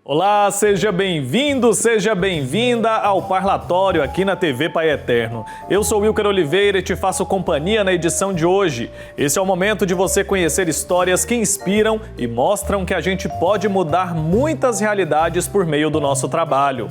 Olá, seja bem-vindo, seja bem-vinda ao Parlatório aqui na TV Pai Eterno. Eu sou Wilker Oliveira e te faço companhia na edição de hoje. Esse é o momento de você conhecer histórias que inspiram e mostram que a gente pode mudar muitas realidades por meio do nosso trabalho.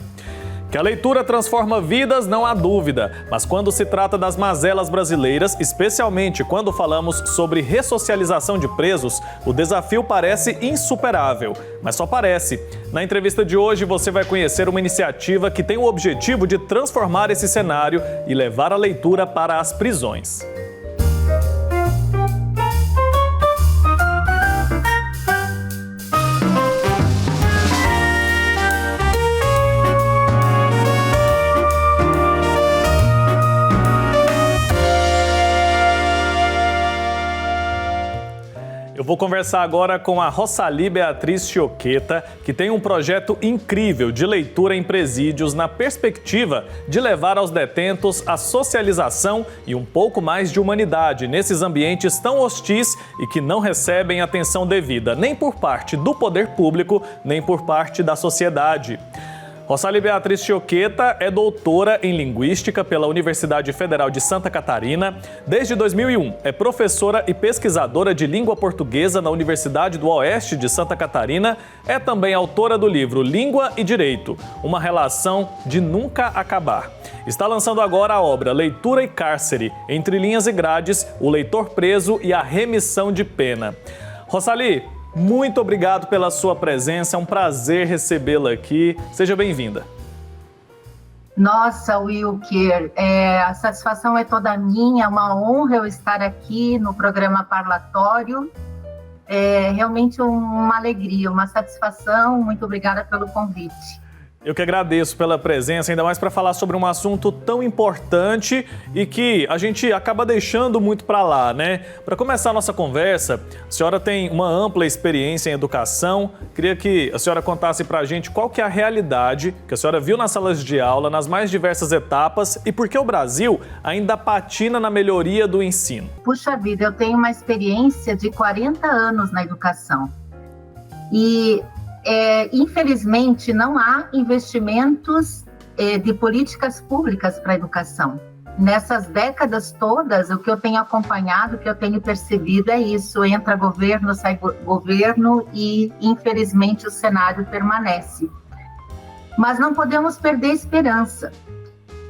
Que a leitura transforma vidas, não há dúvida, mas quando se trata das mazelas brasileiras, especialmente quando falamos sobre ressocialização de presos, o desafio parece insuperável, mas só parece. Na entrevista de hoje você vai conhecer uma iniciativa que tem o objetivo de transformar esse cenário e levar a leitura para as prisões. Eu vou conversar agora com a Rossali Beatriz Chioqueta, que tem um projeto incrível de leitura em presídios na perspectiva de levar aos detentos a socialização e um pouco mais de humanidade nesses ambientes tão hostis e que não recebem atenção devida, nem por parte do poder público, nem por parte da sociedade. Rossali Beatriz Chioqueta é doutora em Linguística pela Universidade Federal de Santa Catarina. Desde 2001, é professora e pesquisadora de língua portuguesa na Universidade do Oeste de Santa Catarina. É também autora do livro Língua e Direito, uma relação de nunca acabar. Está lançando agora a obra Leitura e Cárcere, Entre Linhas e Grades, o leitor preso e a remissão de pena. Rossali, muito obrigado pela sua presença, é um prazer recebê-la aqui. Seja bem-vinda. Nossa, Wilker, a satisfação é toda minha, é uma honra eu estar aqui no programa Parlatório. É realmente uma alegria, uma satisfação. Muito obrigada pelo convite. Eu que agradeço pela presença, ainda mais para falar sobre um assunto tão importante e que a gente acaba deixando muito para lá, né? Para começar a nossa conversa, a senhora tem uma ampla experiência em educação. Queria que a senhora contasse para a gente qual que é a realidade que a senhora viu nas salas de aula, nas mais diversas etapas e por que o Brasil ainda patina na melhoria do ensino. Puxa vida, eu tenho uma experiência de 40 anos na educação e infelizmente, não há investimentos de políticas públicas para a educação. Nessas décadas todas, o que eu tenho acompanhado, o que eu tenho percebido é isso: entra governo, sai governo e, infelizmente, o cenário permanece. Mas não podemos perder a esperança.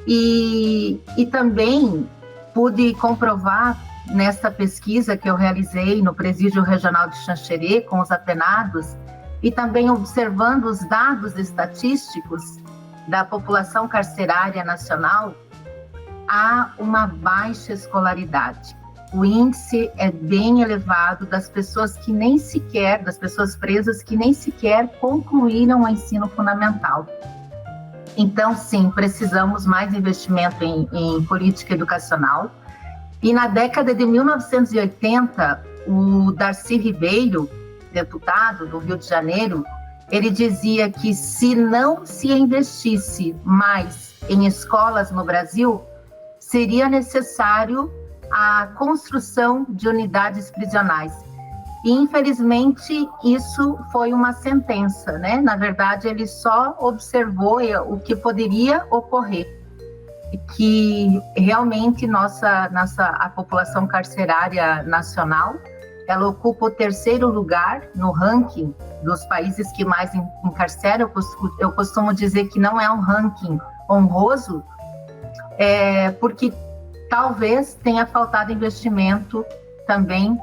E também pude comprovar nesta pesquisa que eu realizei no Presídio Regional de Xanxerê com os apenados, e também observando os dados estatísticos da população carcerária nacional, há uma baixa escolaridade. O índice é bem elevado das pessoas das pessoas presas que nem sequer concluíram o ensino fundamental. Então, sim, precisamos mais investimento em política educacional. E na década de 1980, o Darcy Ribeiro, deputado do Rio de Janeiro, ele dizia que se não se investisse mais em escolas no Brasil, seria necessário a construção de unidades prisionais. E, infelizmente, isso foi uma sentença, né? Na verdade, ele só observou o que poderia ocorrer, que realmente a população carcerária nacional, ela ocupa o 3º lugar no ranking dos países que mais encarceram. Eu costumo dizer que não é um ranking honroso, porque talvez tenha faltado investimento também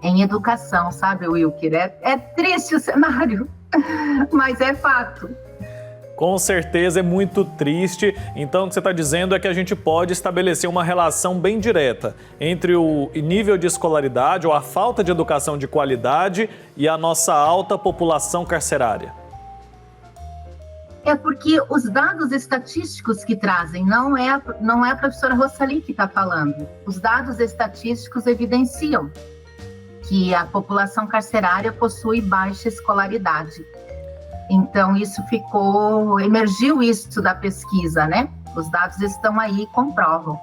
em educação, sabe, Wilker? É triste o cenário, mas é fato. Com certeza é muito triste. Então, o que você está dizendo é que a gente pode estabelecer uma relação bem direta entre o nível de escolaridade ou a falta de educação de qualidade e a nossa alta população carcerária. É porque os dados estatísticos que trazem, não é a professora Rossali que está falando. Os dados estatísticos evidenciam que a população carcerária possui baixa escolaridade. Então, emergiu isso da pesquisa, né? Os dados estão aí e comprovam.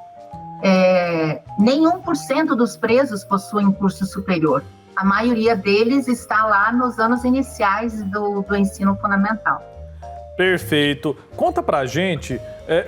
Nem 1% dos presos possuem curso superior. a maioria deles está lá nos anos iniciais do ensino fundamental. Perfeito. Conta pra gente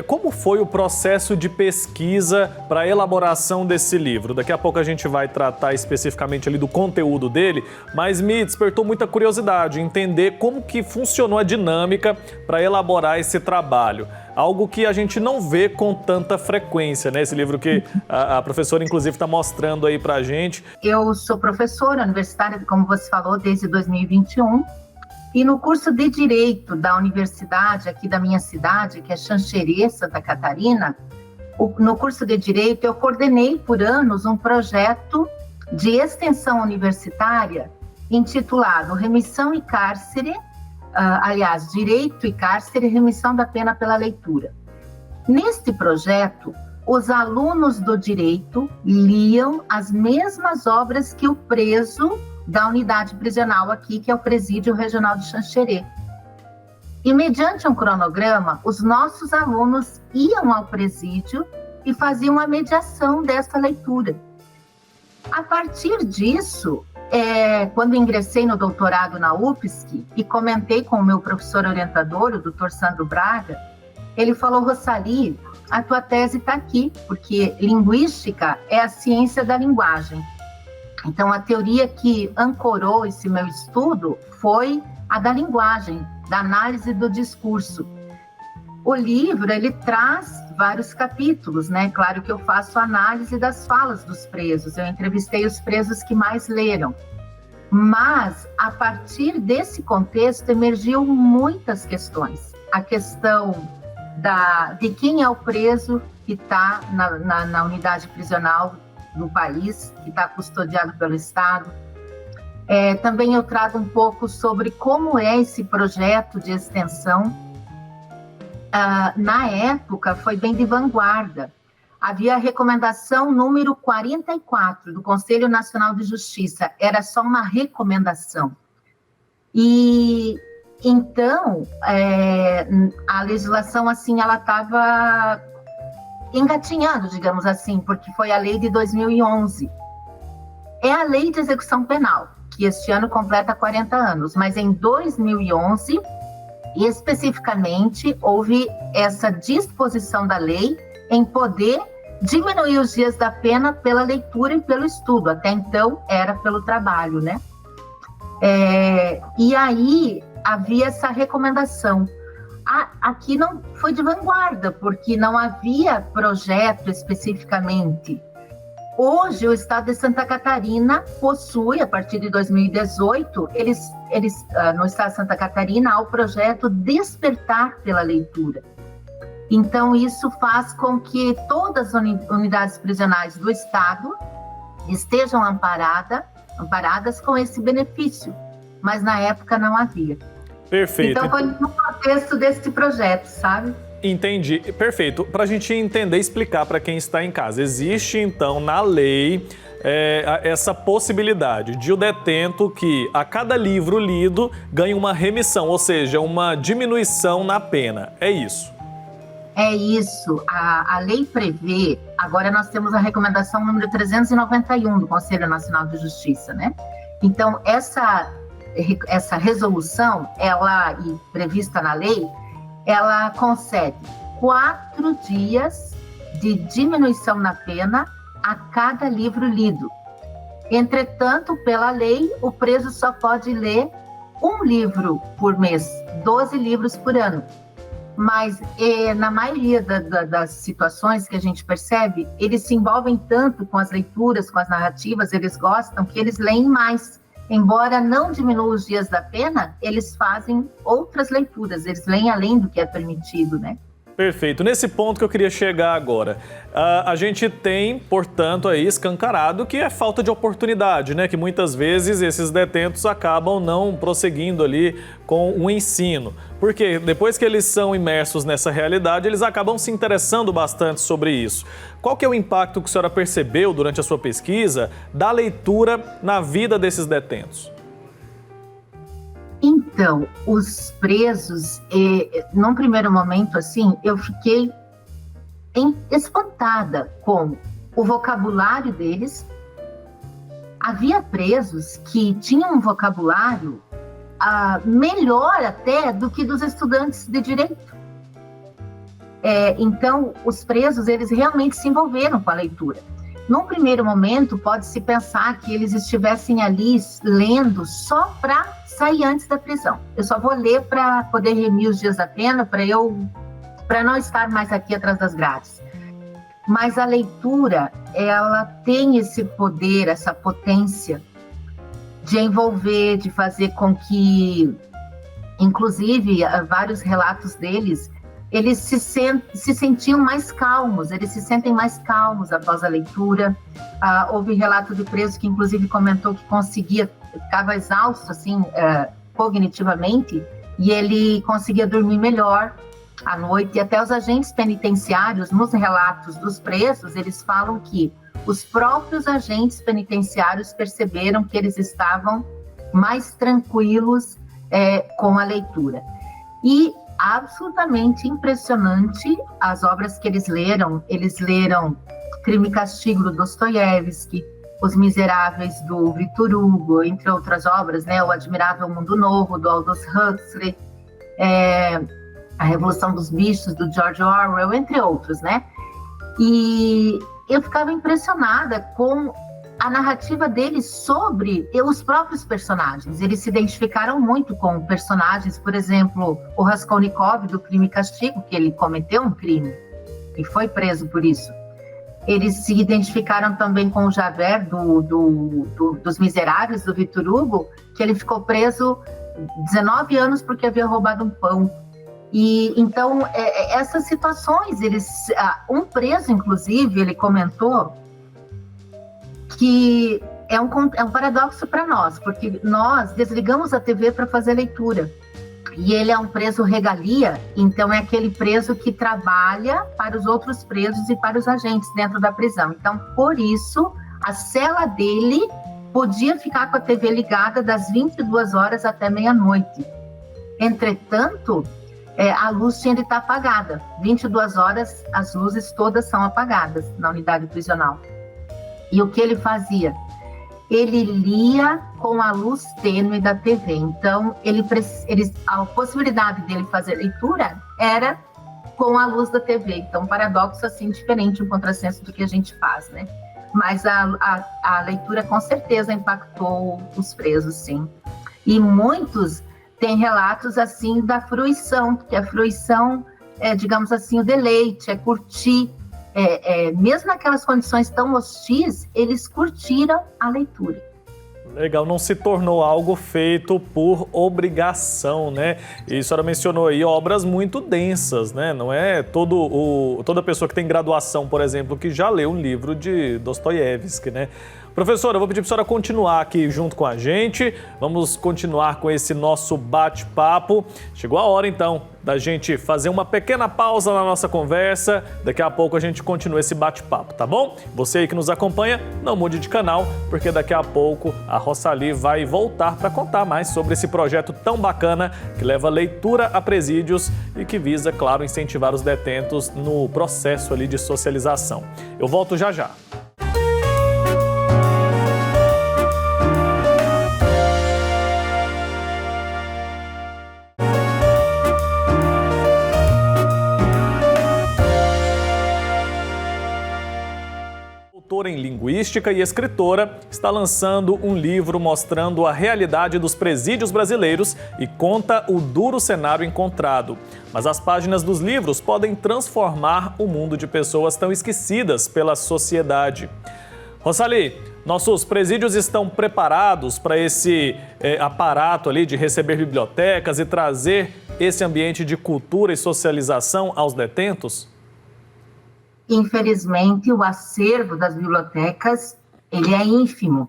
como foi o processo de pesquisa para a elaboração desse livro. Daqui a pouco a gente vai tratar especificamente ali do conteúdo dele, mas me despertou muita curiosidade entender como que funcionou a dinâmica para elaborar esse trabalho. Algo que a gente não vê com tanta frequência, né? Esse livro que a professora, inclusive, está mostrando aí pra gente. Eu sou professora universitária, como você falou, desde 2021. E no curso de Direito da universidade aqui da minha cidade, que é Xanxerê, Santa Catarina, no curso de Direito eu coordenei por anos um projeto de extensão universitária intitulado Remissão e Cárcere, Direito e Cárcere e Remissão da Pena pela Leitura. Neste projeto, os alunos do Direito liam as mesmas obras que o preso da unidade prisional aqui, que é o Presídio Regional de Xanxerê. E, mediante um cronograma, os nossos alunos iam ao presídio e faziam a mediação dessa leitura. A partir disso, quando ingressei no doutorado na UFSC e comentei com o meu professor orientador, o Dr. Sandro Braga, ele falou: Rossali, a tua tese está aqui, porque linguística é a ciência da linguagem. Então, a teoria que ancorou esse meu estudo foi a da linguagem, da análise do discurso. O livro, ele traz vários capítulos, né? Claro que eu faço análise das falas dos presos, eu entrevistei os presos que mais leram. Mas, a partir desse contexto, emergiu muitas questões. A questão de quem é o preso que está na unidade prisional do país, que está custodiado pelo Estado. Também eu trago um pouco sobre como é esse projeto de extensão. Na época, foi bem de vanguarda. Havia a recomendação número 44 do Conselho Nacional de Justiça, era só uma recomendação. E então, a legislação, assim, ela estava engatinhando, digamos assim, porque foi a lei de 2011. É a lei de execução penal, que este ano completa 40 anos, mas em 2011, especificamente, houve essa disposição da lei em poder diminuir os dias da pena pela leitura e pelo estudo. Até então, era pelo trabalho, né? E aí, havia essa recomendação. Aqui não foi de vanguarda, porque não havia projeto especificamente. Hoje, o Estado de Santa Catarina possui, a partir de 2018, no Estado de Santa Catarina, há o projeto Despertar pela Leitura. Então, isso faz com que todas as unidades prisionais do Estado estejam amparadas com esse benefício, mas na época não havia. Perfeito. Então, foi no contexto desse projeto, sabe? Entendi. Perfeito. Para a gente entender e explicar para quem está em casa, existe, então, na lei, essa possibilidade de o detento que, a cada livro lido, ganhe uma remissão, ou seja, uma diminuição na pena. É isso? É isso. A lei prevê, agora nós temos a recomendação número 391 do Conselho Nacional de Justiça, né? Então, essa resolução, prevista na lei, ela concede 4 dias de diminuição na pena a cada livro lido. Entretanto, pela lei, o preso só pode ler 1 livro por mês, 12 livros por ano. Mas, na maioria das situações que a gente percebe, eles se envolvem tanto com as leituras, com as narrativas, eles gostam, que eles leem mais. Embora não diminua os dias da pena, eles fazem outras leituras, eles leem além do que é permitido, né? Perfeito. Nesse ponto que eu queria chegar agora, a gente tem, portanto, aí escancarado que é falta de oportunidade, né? Que muitas vezes esses detentos acabam não prosseguindo ali com o ensino. Porque depois que eles são imersos nessa realidade, eles acabam se interessando bastante sobre isso. Qual que é o impacto que a senhora percebeu durante a sua pesquisa da leitura na vida desses detentos? Então, os presos, num primeiro momento, assim, eu fiquei espantada com o vocabulário deles, havia presos que tinham um vocabulário melhor até do que dos estudantes de direito. Então, os presos, eles realmente se envolveram com a leitura. Num primeiro momento, pode-se pensar que eles estivessem ali lendo só para sair antes da prisão. Eu só vou ler para poder remir os dias da pena, para não estar mais aqui atrás das grades. Mas a leitura, ela tem esse poder, essa potência de envolver, de fazer com que, inclusive, vários relatos deles, eles se sentiam mais calmos, eles se sentem mais calmos após a leitura. Houve relato de preso que, inclusive, comentou que ficava exausto, assim, cognitivamente, e ele conseguia dormir melhor à noite. E até os agentes penitenciários, nos relatos dos presos, eles falam que os próprios agentes penitenciários perceberam que eles estavam mais tranquilos com a leitura. E absolutamente impressionante as obras que eles leram. Eles leram Crime e Castigo, do Dostoiévski, Os Miseráveis, do Victor Hugo, entre outras obras, né? O Admirável Mundo Novo, do Aldous Huxley, A Revolução dos Bichos, do George Orwell, entre outros, né? E eu ficava impressionada com a narrativa deles sobre os próprios personagens. Eles se identificaram muito com personagens, por exemplo, o Raskolnikov, do Crime e Castigo, que ele cometeu um crime e foi preso por isso. Eles se identificaram também com o Javert, dos Miseráveis, do Victor Hugo, que ele ficou preso 19 anos porque havia roubado um pão. E então, essas situações, um preso, inclusive, ele comentou que é um paradoxo para nós, porque nós desligamos a TV para fazer leitura. E ele é um preso regalia, então é aquele preso que trabalha para os outros presos e para os agentes dentro da prisão. Então, por isso, a cela dele podia ficar com a TV ligada das 22 horas até meia-noite. Entretanto, a luz tinha de estar apagada. 22 horas, as luzes todas são apagadas na unidade prisional. E o que ele fazia? Ele lia com a luz tênue da TV. Então, a possibilidade dele fazer leitura era com a luz da TV. Então, um paradoxo assim diferente, um contrassenso do que a gente faz, né? Mas a leitura com certeza impactou os presos, sim. E muitos têm relatos assim da fruição, porque a fruição é, digamos assim, o deleite, é curtir. Mesmo naquelas condições tão hostis, eles curtiram a leitura. Legal, não se tornou algo feito por obrigação, né? E a senhora mencionou aí obras muito densas, né? Não é toda pessoa que tem graduação, por exemplo, que já leu um livro de Dostoiévski, né? Professora, eu vou pedir para a senhora continuar aqui junto com a gente. Vamos continuar com esse nosso bate-papo. Chegou a hora, então, da gente fazer uma pequena pausa na nossa conversa. Daqui a pouco a gente continua esse bate-papo, tá bom? Você aí que nos acompanha, não mude de canal, porque daqui a pouco a Rossali vai voltar para contar mais sobre esse projeto tão bacana que leva leitura a presídios e que visa, claro, incentivar os detentos no processo ali de socialização. Eu volto já já. Doutora em Linguística e escritora, está lançando um livro mostrando a realidade dos presídios brasileiros e conta o duro cenário encontrado. Mas as páginas dos livros podem transformar o mundo de pessoas tão esquecidas pela sociedade. Rossali, nossos presídios estão preparados para esse aparato ali de receber bibliotecas e trazer esse ambiente de cultura e socialização aos detentos? Infelizmente, o acervo das bibliotecas, ele é ínfimo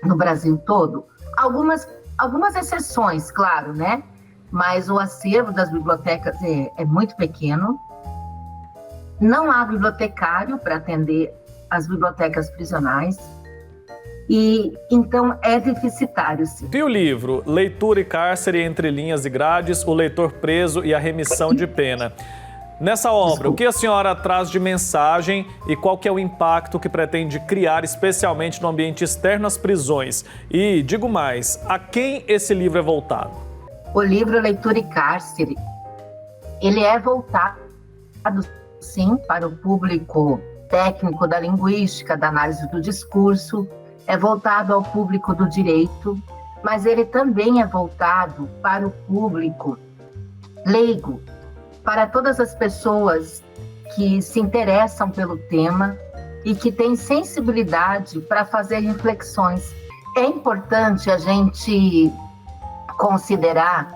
no Brasil todo. Algumas exceções, claro, né? Mas o acervo das bibliotecas é muito pequeno. Não há bibliotecário para atender as bibliotecas prisionais. E então é deficitário, sim. E o livro Leitura e Cárcere entre linhas e grades, o leitor preso e a remissão de pena. Nessa obra, o que a senhora traz de mensagem e qual que é o impacto que pretende criar, especialmente no ambiente externo às prisões? E, digo mais, a quem esse livro é voltado? O livro Leitura e Cárcere, ele é voltado, sim, para o público técnico da linguística, da análise do discurso, é voltado ao público do direito, mas ele também é voltado para o público leigo, para todas as pessoas que se interessam pelo tema e que têm sensibilidade para fazer reflexões. É importante a gente considerar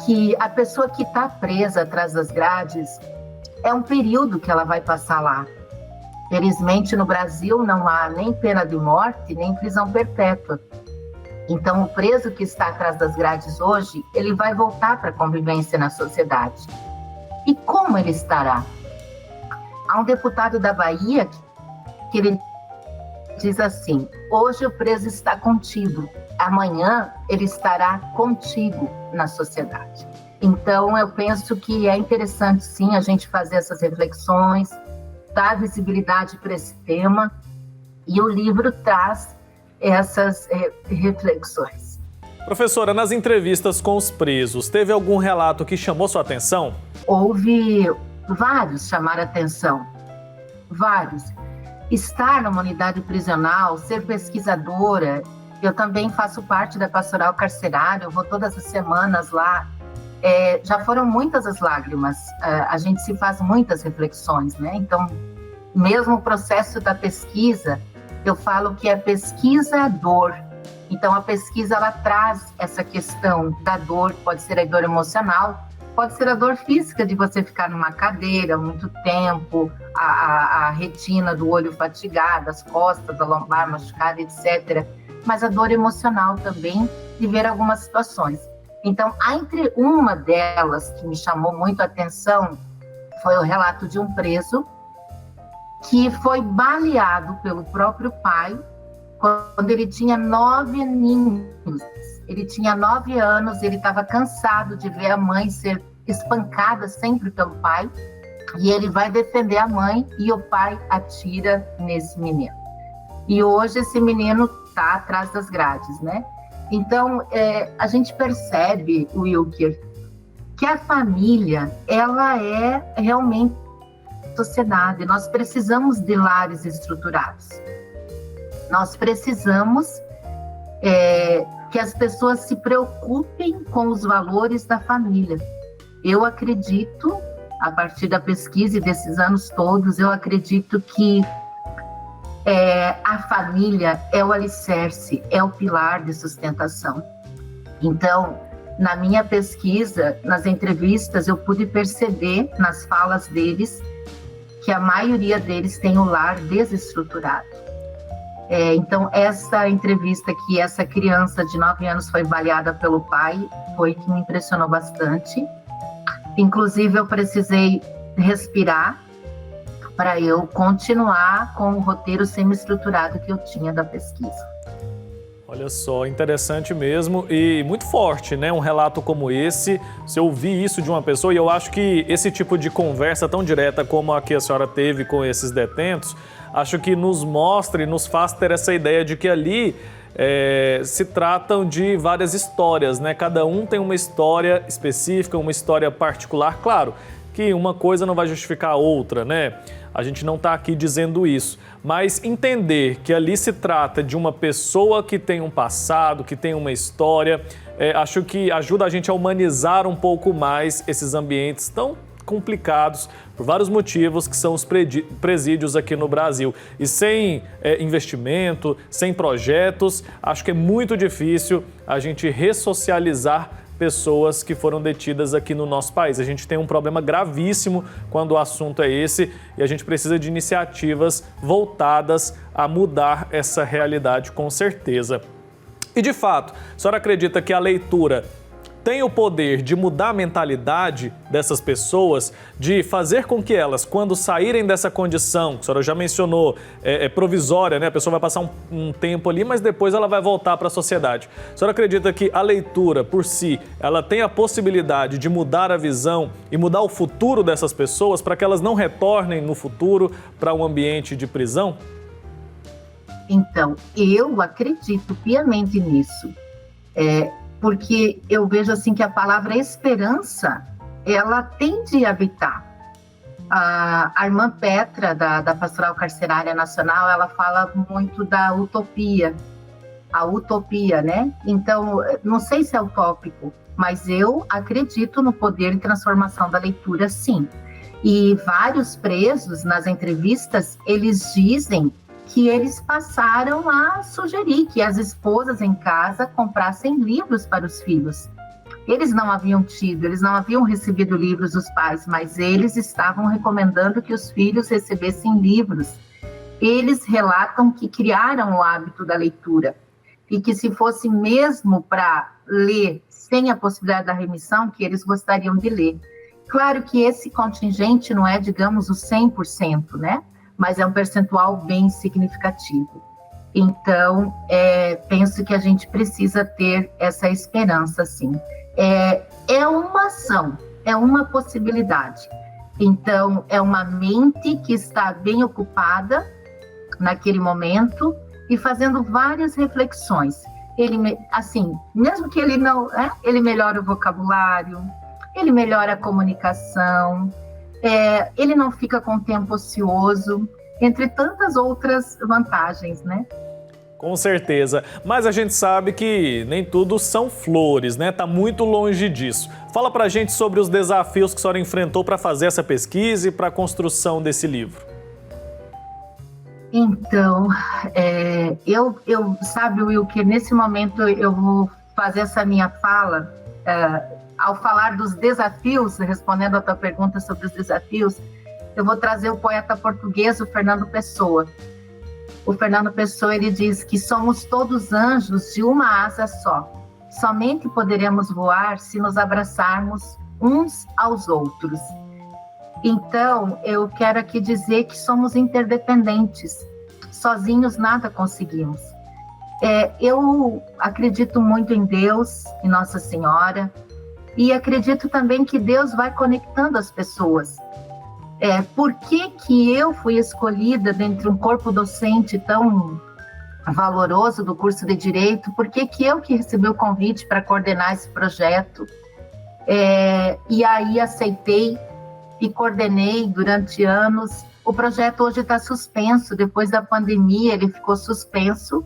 que a pessoa que está presa atrás das grades é um período que ela vai passar lá. Felizmente, no Brasil, não há nem pena de morte, nem prisão perpétua. Então, o preso que está atrás das grades hoje, ele vai voltar para a convivência na sociedade. E como ele estará? Há um deputado da Bahia que ele diz assim: hoje o preso está contido, amanhã ele estará contigo na sociedade. Então, eu penso que é interessante, sim, a gente fazer essas reflexões, dar visibilidade para esse tema, e o livro traz essas reflexões. Professora, nas entrevistas com os presos, teve algum relato que chamou sua atenção? Houve vários chamaram a atenção, vários. Estar numa unidade prisional, ser pesquisadora, eu também faço parte da pastoral carcerária, eu vou todas as semanas lá, já foram muitas as lágrimas, a gente se faz muitas reflexões, né? Então, mesmo o processo da pesquisa, eu falo que é pesquisa-dor. Então, a pesquisa, ela traz essa questão da dor, pode ser a dor emocional, pode ser a dor física de você ficar numa cadeira muito tempo, a retina do olho fatigada, as costas, a lombar machucada, etc. Mas a dor emocional também, de ver algumas situações. Então, entre uma delas que me chamou muito a atenção, foi o relato de um preso que foi baleado pelo próprio pai quando ele tinha 9 aninhos. Ele tinha 9 anos, ele estava cansado de ver a mãe ser espancada sempre pelo pai, e ele vai defender a mãe e o pai atira nesse menino. E hoje esse menino está atrás das grades, né? Então, a gente percebe, Wilker, que a família, ela é realmente sociedade. Nós precisamos de lares estruturados. Nós precisamos que as pessoas se preocupem com os valores da família. Eu acredito, a partir da pesquisa e desses anos todos, eu acredito que a família é o alicerce, é o pilar de sustentação. Então, na minha pesquisa, nas entrevistas, eu pude perceber nas falas deles que a maioria deles tem o lar desestruturado. Então, essa entrevista que essa criança de 9 anos foi baleada pelo pai foi que me impressionou bastante. Inclusive, eu precisei respirar para eu continuar com o roteiro semi-estruturado que eu tinha da pesquisa. Olha só, interessante mesmo e muito forte, né? Um relato como esse, você ouvir isso de uma pessoa, e eu acho que esse tipo de conversa tão direta como a que a senhora teve com esses detentos, acho que nos mostra e nos faz ter essa ideia de que ali se tratam de várias histórias, né? Cada um tem uma história específica, uma história particular. Claro que uma coisa não vai justificar a outra, né? A gente não está aqui dizendo isso, mas entender que ali se trata de uma pessoa que tem um passado, que tem uma história, acho que ajuda a gente a humanizar um pouco mais esses ambientes tão complicados por vários motivos que são os presídios aqui no Brasil. E sem investimento, sem projetos, acho que é muito difícil a gente ressocializar pessoas que foram detidas aqui no nosso país. A gente tem um problema gravíssimo quando o assunto é esse e a gente precisa de iniciativas voltadas a mudar essa realidade, com certeza. E, de fato, a senhora acredita que a leitura tem o poder de mudar a mentalidade dessas pessoas, de fazer com que elas, quando saírem dessa condição, que a senhora já mencionou, provisória, né? A pessoa vai passar um tempo ali, mas depois ela vai voltar para a sociedade. A senhora acredita que a leitura, por si, ela tem a possibilidade de mudar a visão e mudar o futuro dessas pessoas para que elas não retornem no futuro para um ambiente de prisão? Então, eu acredito piamente nisso, porque eu vejo assim que a palavra esperança, ela tem de habitar. A irmã Petra, da Pastoral Carcerária Nacional, ela fala muito da utopia, a utopia, né? Então, não sei se é utópico, mas eu acredito no poder de transformação da leitura, sim. E vários presos, nas entrevistas, eles dizem que eles passaram a sugerir que as esposas em casa comprassem livros para os filhos. Eles não haviam recebido livros dos pais, mas eles estavam recomendando que os filhos recebessem livros. Eles relatam que criaram o hábito da leitura e que se fosse mesmo para ler sem a possibilidade da remissão, que eles gostariam de ler. Claro que esse contingente não é, digamos, o 100%, né? Mas é um percentual bem significativo. Então, penso que a gente precisa ter essa esperança, sim. É uma ação, é uma possibilidade. Então, é uma mente que está bem ocupada naquele momento e fazendo várias reflexões. Ele, assim, mesmo que ele não, ele melhora o vocabulário, ele melhora a comunicação, ele não fica com tempo ocioso, entre tantas outras vantagens, né? Com certeza, mas a gente sabe que nem tudo são flores, né? Tá muito longe disso. Fala pra gente sobre os desafios que a senhora enfrentou para fazer essa pesquisa e para a construção desse livro. Então, sabe, Will, que nesse momento eu vou fazer essa minha fala, ao falar dos desafios, respondendo a tua pergunta sobre os desafios, eu vou trazer o poeta português, o Fernando Pessoa. O Fernando Pessoa, ele diz que somos todos anjos de uma asa só. Somente poderemos voar se nos abraçarmos uns aos outros. Então, eu quero aqui dizer que somos interdependentes. Sozinhos nada conseguimos. Eu acredito muito em Deus, em Nossa Senhora, e acredito também que Deus vai conectando as pessoas. Por que eu fui escolhida dentre um corpo docente tão valoroso do curso de Direito? Por que eu que recebi o convite para coordenar esse projeto? E aí aceitei e coordenei durante anos. O projeto hoje está suspenso, depois da pandemia ele ficou suspenso,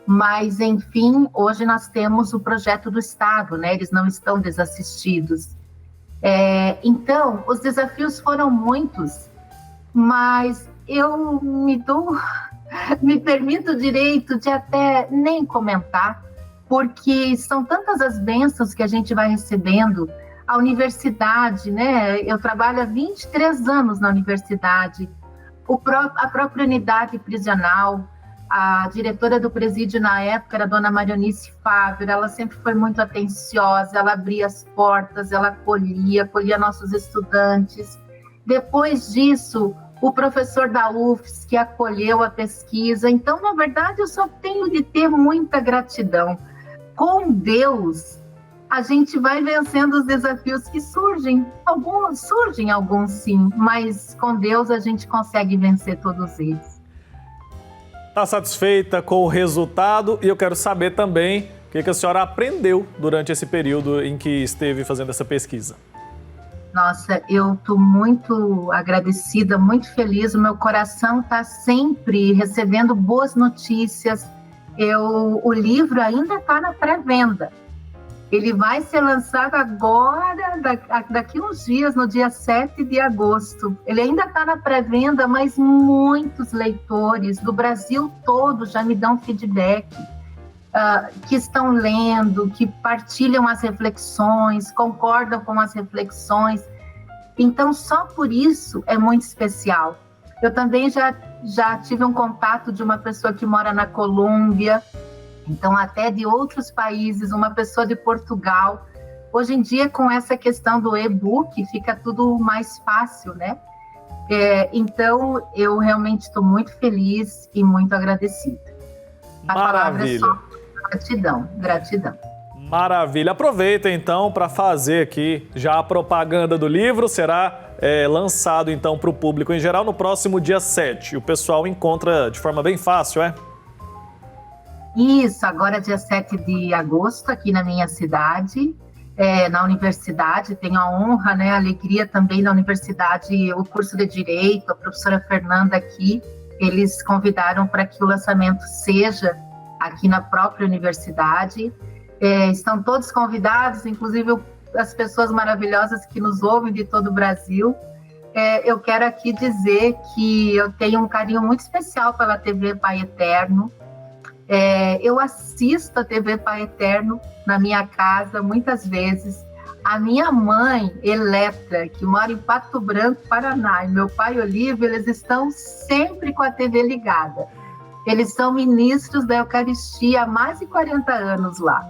mas enfim, hoje nós temos o projeto do Estado, né? Eles não estão desassistidos. Então, os desafios foram muitos, mas eu me permito o direito de até nem comentar, porque são tantas as bênçãos que a gente vai recebendo. A universidade, né? Eu trabalho há 23 anos na universidade, a própria unidade prisional, a diretora do presídio na época era a dona Marionice Fábio, ela sempre foi muito atenciosa, ela abria as portas, ela acolhia nossos estudantes. Depois disso, o professor da UFS que acolheu a pesquisa. Então, na verdade, eu só tenho de ter muita gratidão. Com Deus, a gente vai vencendo os desafios que surgem. Alguns sim, mas com Deus a gente consegue vencer todos eles. Está satisfeita com o resultado? E eu quero saber também o que a senhora aprendeu durante esse período em que esteve fazendo essa pesquisa. Nossa, eu estou muito agradecida, muito feliz. O meu coração está sempre recebendo boas notícias. O livro ainda está na pré-venda. Ele vai ser lançado agora, daqui uns dias, no dia 7 de agosto. Ele ainda está na pré-venda, mas muitos leitores do Brasil todo já me dão feedback, que estão lendo, que partilham as reflexões, concordam com as reflexões. Então, só por isso é muito especial. Eu também já tive um contato de uma pessoa que mora na Colômbia, então até de outros países, uma pessoa de Portugal. Hoje em dia, com essa questão do e-book, fica tudo mais fácil, né? Então, eu realmente estou muito feliz e muito agradecida. A palavra é só gratidão, gratidão. Maravilha. Aproveita, então, para fazer aqui já a propaganda do livro. Será lançado, então, para o público em geral no próximo dia 7. O pessoal encontra de forma bem fácil, é? Isso, agora dia 7 de agosto, aqui na minha cidade, na universidade. Tenho a honra, né, a alegria também na universidade, o curso de Direito, a professora Fernanda aqui, eles convidaram para que o lançamento seja aqui na própria universidade. Estão todos convidados, inclusive as pessoas maravilhosas que nos ouvem de todo o Brasil. Eu quero aqui dizer que eu tenho um carinho muito especial pela TV Pai Eterno. Eu assisto a TV Pai Eterno na minha casa muitas vezes. A minha mãe, Eletra, que mora em Pato Branco, Paraná, e meu pai, Olívio, eles estão sempre com a TV ligada. Eles são ministros da Eucaristia há mais de 40 anos lá.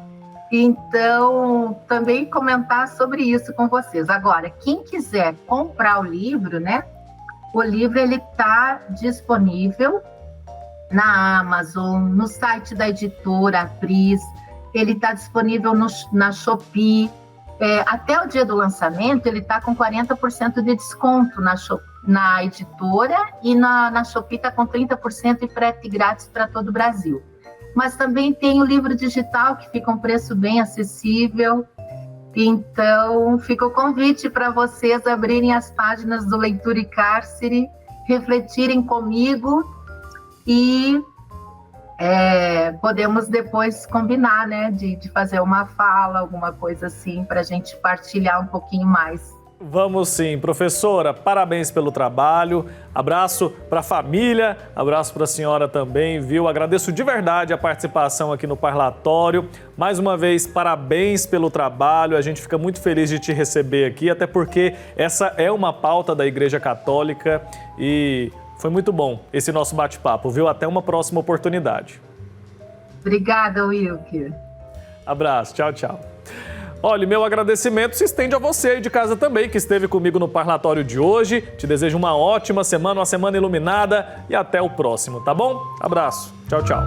Então, também comentar sobre isso com vocês. Agora, quem quiser comprar o livro, né? O livro ele está disponível na Amazon, no site da editora Apris, ele está disponível na Shopee. Até o dia do lançamento, ele está com 40% de desconto na editora, e na Shopee está com 30% e frete grátis para todo o Brasil. Mas também tem o livro digital, que fica um preço bem acessível. Então, fica o convite para vocês abrirem as páginas do Leitura e Cárcere, refletirem comigo e podemos depois combinar, né, de fazer uma fala, alguma coisa assim, para a gente partilhar um pouquinho mais. Vamos sim. Professora, parabéns pelo trabalho, abraço para a família, abraço para a senhora também, viu? Agradeço de verdade a participação aqui no Parlatório. Mais uma vez, parabéns pelo trabalho, a gente fica muito feliz de te receber aqui, até porque essa é uma pauta da Igreja Católica e foi muito bom esse nosso bate-papo, viu? Até uma próxima oportunidade. Obrigada, Wilker. Abraço, tchau, tchau. Olha, meu agradecimento se estende a você aí de casa também, que esteve comigo no Parlatório de hoje. Te desejo uma ótima semana, uma semana iluminada e até o próximo, tá bom? Abraço. Tchau, tchau.